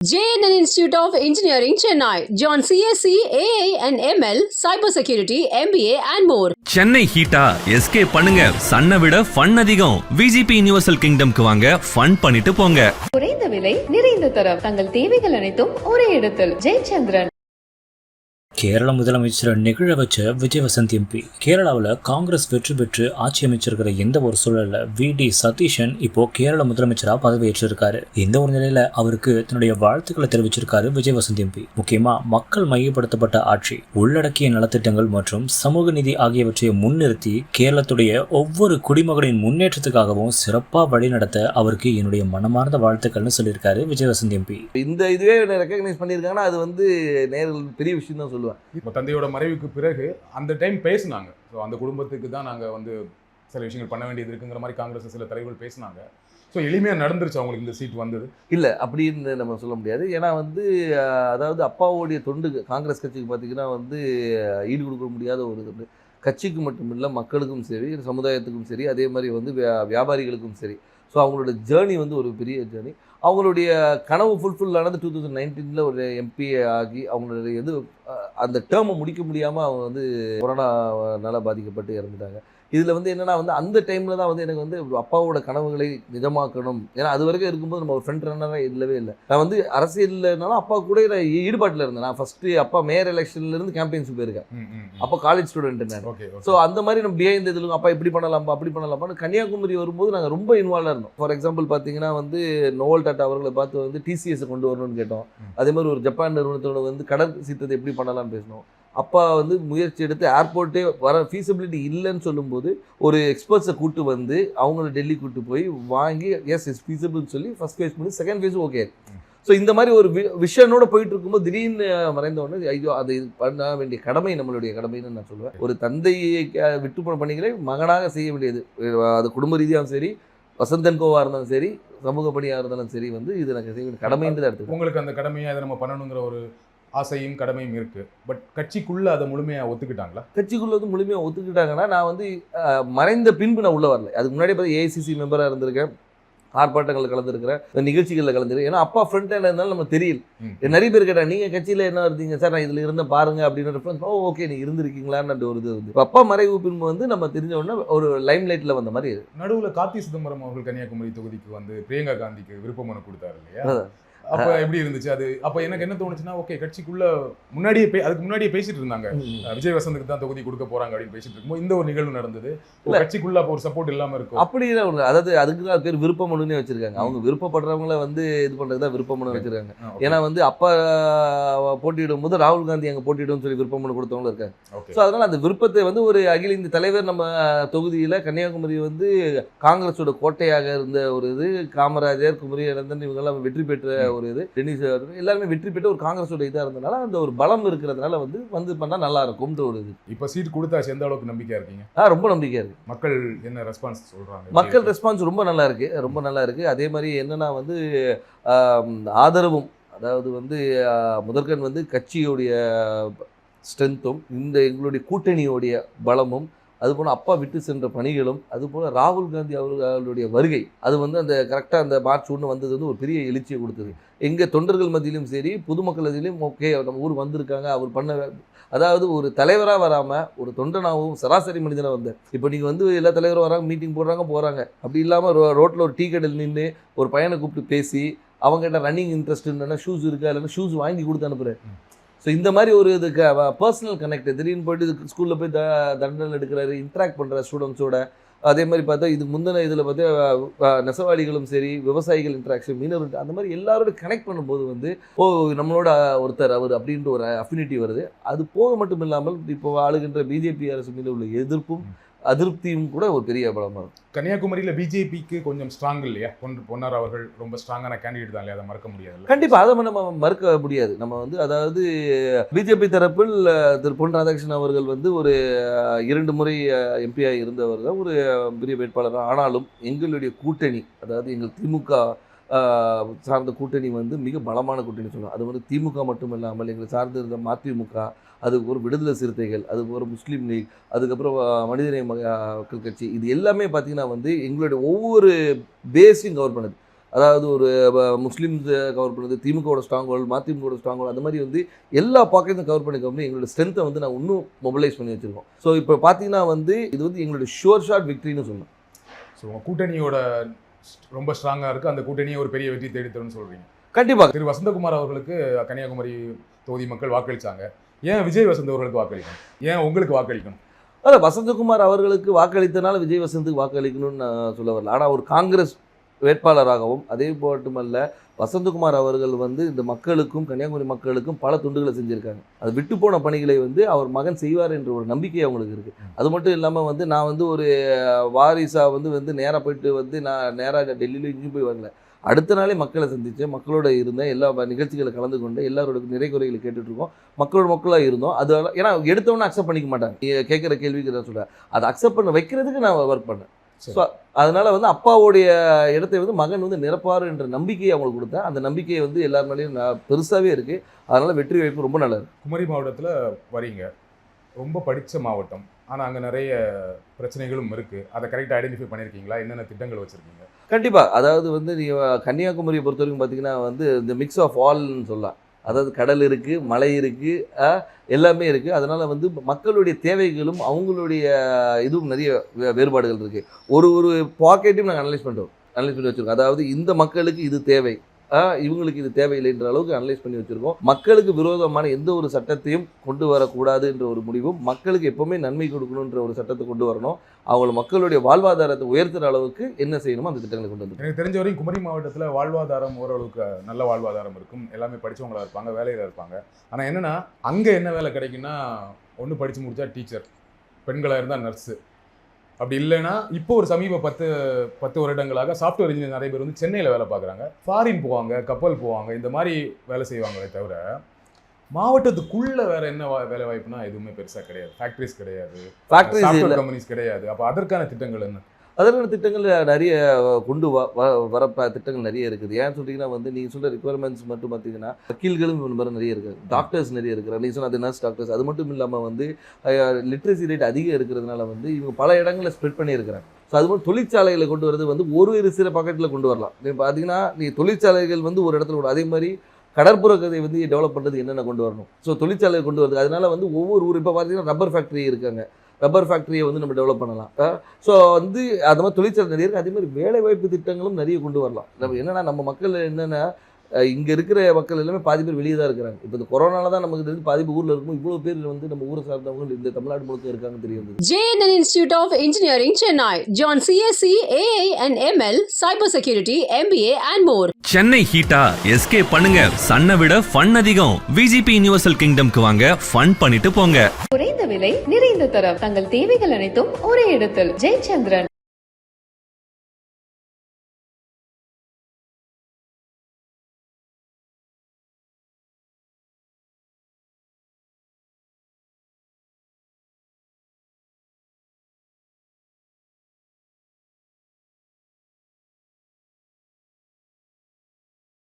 JNN Institute of Engineering, Chennai. Join CSC, AI and ML, Cybersecurity, MBA and more. Chennai ஹீட்டா escape பண்ணுங்க. சன்னை விட fun அதிகம். VGP universal கிங்டம்க்கு வாங்க, ஃபன் பண்ணிட்டு போங்க. குறைந்த விலை, நிறைந்த தரம், தங்கள் தேவைகள் அனைத்தும் ஒரே இடத்தில். ஜெயச்சந்திரன். கேரள முதலமைச்சரை நிகழ வச்ச விஜய் வசந்த் எம்பி. கேரளாவில் காங்கிரஸ் வெற்றி பெற்று ஆட்சி அமைச்சிருக்கிற இந்த ஒரு சூழலில் VD சதீஷன் இப்போ கேரள முதலமைச்சராக பதவியேற்றிருக்காரு. இந்த ஒரு நிலையில அவருக்கு தன்னுடைய வாழ்த்துக்களை தெரிவிச்சிருக்காரு விஜய் வசந்த் எம்பி. முக்கியமா மக்கள் மையப்படுத்தப்பட்ட ஆட்சி, உள்ளடக்கிய நலத்திட்டங்கள் மற்றும் சமூக நீதி ஆகியவற்றை முன்னிறுத்தி கேரளத்துடைய ஒவ்வொரு குடிமகனின் முன்னேற்றத்துக்காகவும் சிறப்பா வழிநடத்த அவருக்கு என்னுடைய மனமார்ந்த வாழ்த்துக்கள்னு சொல்லியிருக்காரு விஜய் வசந்த் எம்பி. இந்த இதுவே ரெக்கக்னைஸ் பண்ணியிருக்காங்கன்னா அது வந்து நேரில் பெரிய விஷயம் தான் சொல்லுவேன். இப்போ தந்தையோட மறைவுக்கு பிறகு அந்த டைம் பேசினாங்க. ஸோ அந்த குடும்பத்துக்கு தான் நாங்கள் வந்து சில விஷயங்கள் பண்ண வேண்டியது இருக்குங்கிற மாதிரி காங்கிரஸ் சில தலைவர்கள் பேசினாங்க. ஸோ எளிமையாக நடந்துருச்சு அவங்களுக்கு இந்த சீட் வந்தது? இல்லை, அப்படின்னு நம்ம சொல்ல முடியாது. ஏன்னா வந்து அதாவது அப்பாவுடைய தொண்டு காங்கிரஸ் கட்சிக்கு பார்த்தீங்கன்னா வந்து ஈடு கொடுக்க முடியாத ஒரு தொண்டு. கட்சிக்கு மட்டும் இல்லை, மக்களுக்கும் சரி, சமுதாயத்துக்கும் சரி, அதே மாதிரி வந்து வியாபாரிகளுக்கும் சரி. ஸோ அவங்களோட ஜேர்னி வந்து ஒரு பெரிய ஜேர்னி. அவங்களுடைய கனவு ஃபுல்ஃபில் ஆனது 2019 ஒரு MP ஆகி அவங்களுடைய அந்த டேர்மை முடிக்க முடியாமல் அவங்க வந்து கொரோனாவால் பாதிக்கப்பட்டு இறந்துட்டாங்க. இதில் வந்து என்னென்னா வந்து அந்த டைமில் தான் வந்து எனக்கு வந்து அப்பாவோட கனவுகளை நிஜமாக்கணும். ஏன்னா அது வரைக்கும் இருக்கும்போது நம்ம ஒரு ஃப்ரண்ட் ரன்னராக இல்லவே இல்லை. நான் வந்து அரசியல்னாலும் அப்பா கூட ஈடுபாட்டில் இருந்தேன். நான் ஃபஸ்ட்டு அப்பா மேயர் எலெக்ஷன்லேருந்து கேம்பெயின்ஸுக்கு போயிருக்கேன். அப்போ காலேஜ் ஸ்டூடெண்ட் நான். ஸோ அந்த மாதிரி நம்ம பிஹைண்ட் இதில் அப்பா இப்படி பண்ணலாம்ப்பா அப்படி பண்ணலாம்ப்பான்னு கன்னியாகுமரி வரும்போது நாங்கள் ரொம்ப இன்வால்வாக இருந்தோம். ஃபார் எக்ஸாம்பிள் பார்த்தீங்கன்னா வந்து நோவல் டாட்டா அவர்களை பார்த்து வந்து TCS கொண்டு வரணும்னு கேட்டோம். அதே மாதிரி ஒரு ஜப்பான் நிறுவனத்தோட வந்து கடல் சீத்தத்தை எப்படி பண்ணலாம்னு பேசினோம். அப்பா வந்து முயற்சி எடுத்து ஏர்போர்ட்டே வர ஃபீஸிபிலிட்டி இல்லைன்னு சொல்லும்போது ஒரு எக்ஸ்பர்ட்ஸை கூப்பிட்டு வந்து அவங்கள டெல்லி கூப்பிட்டு போய் வாங்கி இஸ் ஃபீஸிபிள்னு சொல்லி ஃபஸ்ட் ஃபேஸ் பண்ணி செகண்ட் ஃபேஸும் ஓகே. ஸோ இந்த மாதிரி ஒரு விஷனோட போயிட்டு இருக்கும்போது திடீர்னு மறைந்தவொடனே ஐயோ அது பண்ண வேண்டிய கடமை நம்மளுடைய கடமைன்னு நான் சொல்லுவேன். ஒரு தந்தையை விட்டு போன பணிகளை மகனாக செய்ய வேண்டியது, அது குடும்ப ரீதியாகவும் சரி, வசந்தன் கோவாக இருந்தாலும் சரி, சமூக பணியாக இருந்தாலும் சரி, வந்து இது எனக்கு செய்ய வேண்டிய கடமைன்றது எடுத்து உங்களுக்கு அந்த கடமையை அதை நம்ம பண்ணணுங்கிற ஒரு ஆசையும் கடமையும் இருக்குது. பட் கட்சிக்குள்ளே அதை முழுமையாக ஒத்துக்கிட்டாங்களா? கட்சிக்குள்ளே வந்து முழுமையாக ஒத்துக்கிட்டாங்கன்னா நான் வந்து மறைந்த பின்பு நான் உள்ளே வரல. அதுக்கு முன்னாடி பார்த்து AICC மெம்பராக இருந்திருக்கேன், ஆர்ப்பாட்டங்களில் கலந்துருக்கிறேன், நிகழ்ச்சிகளில் கலந்துருக்கேன். ஏன்னா அப்பா ஃப்ரண்ட் ஹேண்ட் இருந்தாலும் நம்ம தெரியல. நிறைய பேர் கேட்டால் நீங்கள் கட்சியில் என்ன இருந்தீங்க சார், நான் இதில் இருந்த பாருங்க அப்படின்னு ரெஃபரன்ஸ். ஓகே நீ இருந்திருக்கீங்களான்னு ஒரு இது வந்து அப்பா மறைவு பின்பு வந்து நம்ம தெரிஞ்ச உடனே ஒரு லைம் லைட்டில் வந்த மாதிரி. நடுவில் கார்த்தி சிதம்பரம் அவர்கள் கன்னியாகுமரி தொகுதிக்கு வந்து பிரியங்கா காந்திக்கு விருப்ப மனு கொடுத்தாரு இல்லையா? அப்போ எப்படி இருந்துச்சு அது? அப்போ எனக்கு என்ன தோணுச்சுன்னா, ஓகே கட்சிக்குள்ள முன்னாடியே அதுக்கு முன்னாடியே பேசிட்டு இருந்தாங்க, விஜய் வசந்துக்கு தான் தொகுதி கொடுக்க போறாங்க அப்படின்னு பேசிட்டு இருக்கும்போது இந்த ஒரு நிகழ்வு நடந்தது. கட்சிக்குள்ள அப்போ ஒரு சப்போர்ட் இல்லாம இருக்கும். அப்படி ஒன்று, அதாவது அதுக்கு தான் பேர் விருப்ப மனுன்னே வச்சிருக்காங்க. அவங்க விருப்பப்படுறவங்கள வந்து இது பண்றது தான் விருப்ப மனு வச்சிருக்காங்க. ஏன்னா வந்து அப்பா போட்டியிடும் போது ராகுல் காந்தி அங்கே போட்டியிடும் சொல்லி விருப்ப மனு கொடுத்தவங்களும் இருக்காங்க. ஸோ அதனால அந்த விருப்பத்தை வந்து ஒரு அகில இந்திய தலைவர் நம்ம தொகுதியில் கன்னியாகுமரி வந்து காங்கிரஸோட கோட்டையாக இருந்த ஒரு இது, காமராஜர், குமரி அனந்தன் இவங்கெல்லாம் வெற்றி பெற்ற ஒரு இது, டென்னிஸ் எல்லாருமே வெற்றி பெற்று ஒரு காங்கிரஸோட இதாக இருந்தனால அந்த ஒரு பலம் இருக்கிறதுனால வந்து பண்ணால் நல்லா இருக்கும்ன்ற ஒரு இது. இப்போ சீட் கொடுத்தாச்சு, எந்த அளவுக்கு நம்பிக்கையா இருக்கீங்க? ரொம்ப நம்பிக்கையா இருக்கு. மக்கள் என்ன ரெஸ்பான்ஸ் சொல்றாங்க? மக்கள் ரெஸ்பான்ஸ் ரொம்ப நல்லா இருக்கு, ரொம்ப நல்லா இருக்கு. அதே மாதிரி என்னன்னா வந்து ஆதரவும், அதாவது வந்து முதற்கண் வந்து கட்சியோடைய ஸ்ட்ரென்த்தும் இந்த எங்களுடைய கூட்டணியோடைய பலமும், அதுபோல் அப்பா விட்டு சென்ற பணிகளும், அதுபோல் ராகுல் காந்தி அவர்களுடைய வருகை, அது வந்து அந்த கரெக்டாக அந்த மார்ச் 1 வந்தது வந்து ஒரு பெரிய எழுச்சியை கொடுத்தது. எங்கள் தொண்டர்கள் மத்தியிலும் சரி, பொதுமக்கள் மத்தியிலும் ஓகே நம்ம ஊர் வந்திருக்காங்க, அவர் பண்ண, அதாவது ஒரு தலைவராக வராமல் ஒரு தொண்டனாகவும் சராசரி மனிதனாக வந்தார். இப்போ நீங்கள் வந்து எல்லா தலைவரும் வராங்க, மீட்டிங் போகிறாங்க, அப்படி இல்லாமல் ரோட்டில் ஒரு டீ கடையில் நின்று ஒரு பையனை கூப்பிட்டு பேசி அவங்ககிட்ட ரன்னிங் இன்ட்ரெஸ்ட் இல்லைன்னா ஷூஸ் இருக்கா, இல்லைன்னா ஷூஸ் வாங்கி கொடுத்து அனுப்புகிறேன். ஸோ இந்த மாதிரி ஒரு இதுக்கு பர்சனல் கனெக்ட், திடீர்னு போய்ட்டு ஸ்கூலில் போய் தண்டனை எடுக்கிறாரு, இன்ட்ராக்ட் பண்ணுற ஸ்டூடெண்ட்ஸோட. அதே மாதிரி பார்த்தா இது முந்தின இதில் பார்த்தா நெசவாளிகளும் சரி, விவசாயிகள் இன்ட்ராக்ஷன், மீனவர், அந்த மாதிரி எல்லாரோட கனெக்ட் பண்ணும்போது வந்து நம்மளோட ஒருத்தர் அவர் அப்படின்ற ஒரு அஃபினிட்டி வருது. அது போக மட்டும் இல்லாமல் இப்போ ஆளுகின்ற BJP அரசு மீது உள்ள எதிர்ப்பும் அதிருப்தியும் கூட ஒரு பெரிய பலமாக இருக்கும். கன்னியாகுமரியில் BJPக்கு கொஞ்சம் ஸ்ட்ராங் இல்லையா? பொன்னார் அவர்கள் ரொம்ப ஸ்ட்ராங்கான கேண்டிடேட் தான் இல்லையா? அதை மறக்க முடியாது. கண்டிப்பாக அதை நம்ம மறுக்க முடியாது. நம்ம வந்து அதாவது BJP தரப்பில் திரு பொன் ராதாகிருஷ்ணன் அவர்கள் வந்து ஒரு 2 முறை MP இருந்தவர் தான், ஒரு பெரிய வேட்பாளர். ஆனாலும் எங்களுடைய கூட்டணி, அதாவது எங்கள் திமுக சார்ந்த கூட்டணி வந்து மிக பலமான கூட்டணி சொல்லலாம். அது வந்து திமுக மட்டும் இல்லாமல் எங்களை சார்ந்து இருந்த மதிமுக, அதுக்கு ஒரு விடுதலை சிறுத்தைகள், அதுக்கு ஒரு முஸ்லீம் லீக், அதுக்கப்புறம் மனிதநேய மக்கள் கட்சி, இது எல்லாமே பார்த்திங்கன்னா வந்து எங்களுடைய ஒவ்வொரு பேஸையும் கவர் பண்ணுது. அதாவது ஒரு முஸ்லீம்ஸ் கவர் பண்ணுறது, திமுகவோட ஸ்ட்ராங் ஹோல்டு, மதிமுகவோட ஸ்ட்ராங் ஹோல்டு, அந்த மாதிரி வந்து எல்லா பாக்கெட்டும் கவர் பண்ணி எங்களோட ஸ்ட்ரென்த்தை வந்து நான் இன்னும் மொபிலைஸ் பண்ணி வச்சுருக்கோம். ஸோ இப்போ பார்த்தீங்கன்னா வந்து இது வந்து எங்களுடைய ஷோர் ஷாட் விக்ட்ரின்னு சொல்லலாம். ஸோ உங்கள் கூட்டணியோட ரொம்ப ஸ்ட்ராங்காக இருக்குது, அந்த கூட்டணியை ஒரு பெரிய வெற்றி தேடித்தரும்னு சொல்கிறீங்க. கண்டிப்பாக திரு வசந்தகுமார் அவர்களுக்கு கன்னியாகுமரி தொகுதி மக்கள் வாக்களித்தாங்க. ஏன் விஜய் வசந்த் அவர்களுக்கு வாக்களிக்கணும்? ஏன் உங்களுக்கு வாக்களிக்கணும்? அதான் வசந்தகுமார் அவர்களுக்கு வாக்களித்தனால விஜய் வசந்துக்கு வாக்களிக்கணும்னு நான் சொல்ல வரல. ஆனால் ஒரு காங்கிரஸ் வேட்பாளராகவும் அதே மட்டுமல்ல வசந்தகுமார் அவர்கள் வந்து இந்த மக்களுக்கும் கன்னியாகுமரி மக்களுக்கும் பல துண்டுகளை செஞ்சுருக்காங்க. அது விட்டு போன பணிகளை வந்து அவர் மகன் செய்வார் என்ற ஒரு நம்பிக்கை அவங்களுக்கு இருக்குது. அது மட்டும் இல்லாமல் வந்து நான் வந்து ஒரு வாரிசாக வந்து நேராக போயிட்டு வந்து நான் நேராக டெல்லியில் இங்கேயும் போய் வரல. அடுத்த நாளே மக்களை சந்தித்தேன், மக்களோட இருந்தேன், எல்லா நிகழ்ச்சிகளை கலந்து கொண்டு எல்லாரோட நிறை குறைகளை கேட்டுட்ருக்கோம், மக்களாக இருந்தோம். அது ஏன்னா எடுத்தவொன்னே அக்செப்ட் பண்ணிக்க மாட்டாங்க. கேட்குற கேள்விக்கு நான் சொல்கிறேன், அதை அக்செப்ட் பண்ண வைக்கிறதுக்கு நான் ஒர்க் பண்ணேன். ஸோ அதனால் வந்து அப்பாவுடைய இடத்தை வந்து மகன் வந்து நிரப்பார் என்ற நம்பிக்கையை அவங்களுக்கு கொடுத்தேன். அந்த நம்பிக்கையை வந்து எல்லார் மேலேயும் பெருசாகவே இருக்குது. அதனால் வெற்றி வாய்ப்பு ரொம்ப நல்லா இருக்குது. குமரி மாவட்டத்தில் வரீங்க, ரொம்ப படித்த மாவட்டம், ஆனால் அங்கே நிறைய பிரச்சனைகளும் இருக்குது. அதை கரெக்டாக ஐடென்டிஃபை பண்ணியிருக்கீங்களா? என்னென்ன திட்டங்கள் வச்சுருக்கீங்க? கண்டிப்பாக. அதாவது வந்து நீங்கள் கன்னியாகுமரியை பொறுத்த வரைக்கும் பார்த்தீங்கன்னா வந்து இந்த மிக்ஸ் ஆஃப் ஆல்னு சொல்லலாம். அதாவது கடல் இருக்குது, மலை இருக்குது, எல்லாமே இருக்குது. அதனால் வந்து மக்களுடைய தேவைகளும் அவங்களுடைய இதுவும் நிறைய வேறுபாடுகள் இருக்குது. ஒரு பாக்கெட்டையும் நாங்கள் அனலைஸ் பண்ணி வச்சுருக்கோம். அதாவது இந்த மக்களுக்கு இது தேவை, இவங்களுக்கு இது தேவையில்லைன்ற அளவுக்கு அனலைஸ் பண்ணி வச்சுருக்கோம். மக்களுக்கு விரோதமான எந்த ஒரு சட்டத்தையும் கொண்டு வரக்கூடாது என்ற ஒரு முடிவும், மக்களுக்கு எப்போவுமே நன்மை கொடுக்கணுன்ற ஒரு சட்டத்தை கொண்டு வரணும். அவங்க மக்களுடைய வாழ்வாதாரத்தை உயர்த்துகிற அளவுக்கு என்ன செய்யணுமோ அந்த திட்டங்களை கொண்டு வந்து. எனக்கு தெரிஞ்ச வரைக்கும் குமரி மாவட்டத்தில் வாழ்வாதாரம் ஓரளவுக்கு நல்ல வாழ்வாதாரம் இருக்கும். எல்லாமே படித்தவங்களாக இருப்பாங்க, வேலையில் இருப்பாங்க. ஆனால் என்னென்னா அங்கே என்ன வேலை கிடைக்குன்னா, ஒன்று படித்து முடித்தா டீச்சர், பெண்களாக இருந்தால் நர்ஸு, அப்படி இல்லைன்னா இப்போ ஒரு சமீப 10 வருடங்களாக சாஃப்ட்வேர் இன்ஜினியர் நிறைய பேர் வந்து சென்னையில் வேலை பார்க்குறாங்க, ஃபாரின் போவாங்க, கப்பல் போவாங்க, இந்த மாதிரி வேலை செய்வாங்களே தவிர மாவட்டத்துக்குள்ள வேற என்ன வேலை வாய்ப்புனா எதுவுமே பெருசாக கிடையாது. ஃபேக்ட்ரிஸ் கிடையாது, சாஃப்ட்வேர் கம்பெனிஸ் கிடையாது. அப்போ அதற்கான திட்டங்கள் என்ன? அதற்கான திட்டங்கள் நிறைய கொண்டு வர திட்டங்கள் நிறைய இருக்குது. ஏன்னு சொல்லிங்கன்னா வந்து நீங்கள் சொல்கிற ரிக்குவயர்மெண்ட்ஸ் மட்டும் பார்த்தீங்கன்னா வக்கீல்களும் மாதிரி நிறைய இருக்குது, டாக்டர்ஸ் நிறைய இருக்கிறாங்க. நீங்கள் சொன்ன அது நர்ஸ் டாக்டர்ஸ். அது மட்டும் இல்லாமல் வந்து லிட்ரஸி ரேட் அதிகம் இருக்கிறதுனால வந்து இவங்க பல இடங்களில் ஸ்ப்ரெட் பண்ணியிருக்கிறாங்க. ஸோ அது மாதிரி தொழிற்சாலைகளை கொண்டு வரது வந்து ஒரு சில பாக்கெட்டில் கொண்டு வரலாம். இப்போ பார்த்தீங்கன்னா தொழிற்சாலைகள் வந்து ஒரு இடத்துல கூட, அதே மாதிரி கடற்புற கதை வந்து டெவலப் பண்ணுறது என்னென்ன கொண்டு வரணும். ஸோ தொழிற்சாலையை கொண்டு வருது. அதனால வந்து ஒவ்வொரு ஊர் இப்போ பார்த்தீங்கன்னா ரப்பர் ஃபேக்ட்ரி இருக்காங்க, ரப்பர் ஃபேக்ட்ரியை வந்து நம்ம டெவலப் பண்ணலாம். ஸோ வந்து அது மாதிரி தொழிற்சாலை நிறைய இருக்குது. அதே மாதிரி வேலைவாய்ப்பு திட்டங்களும் நிறைய கொண்டு வரலாம். நம்ம என்னென்னா நம்ம மக்கள் என்னென்னா இங்கே இருக்கிற மக்கள் எல்லாமே பாதி பேர் வெளியே தான் இருக்கிறாங்க. இப்போ இந்த கொரோனால தான் நமக்கு தெரிஞ்சு பாதி பேர் ஊரில் இருக்கும். இவ்வளோ பேர் வந்து நம்ம ஊரை சார்ந்தவங்க இந்த தமிழ்நாடு முழுக்க இருக்காங்கன்னு தெரியும். JNN Institute of Engineering, Chennai. Join CSC, AA and ML, Cybersecurity, MBA and more. Chennai ஹீட்டா எஸ்கேப் பண்ணுங்க. சன்னை விட ஃபன் அதிகம். விஜிபி யுனிவர்சல் கிங்டம்க்கு வாங்க, ஃபன் பண்ணிட்டு போங்க. குறைந்த விலை, நிறைந்த தரம், தங்கள் தேவைகள் அனைத்தும் ஒரே இடத்தில். ஜெயச்சந்திரன்.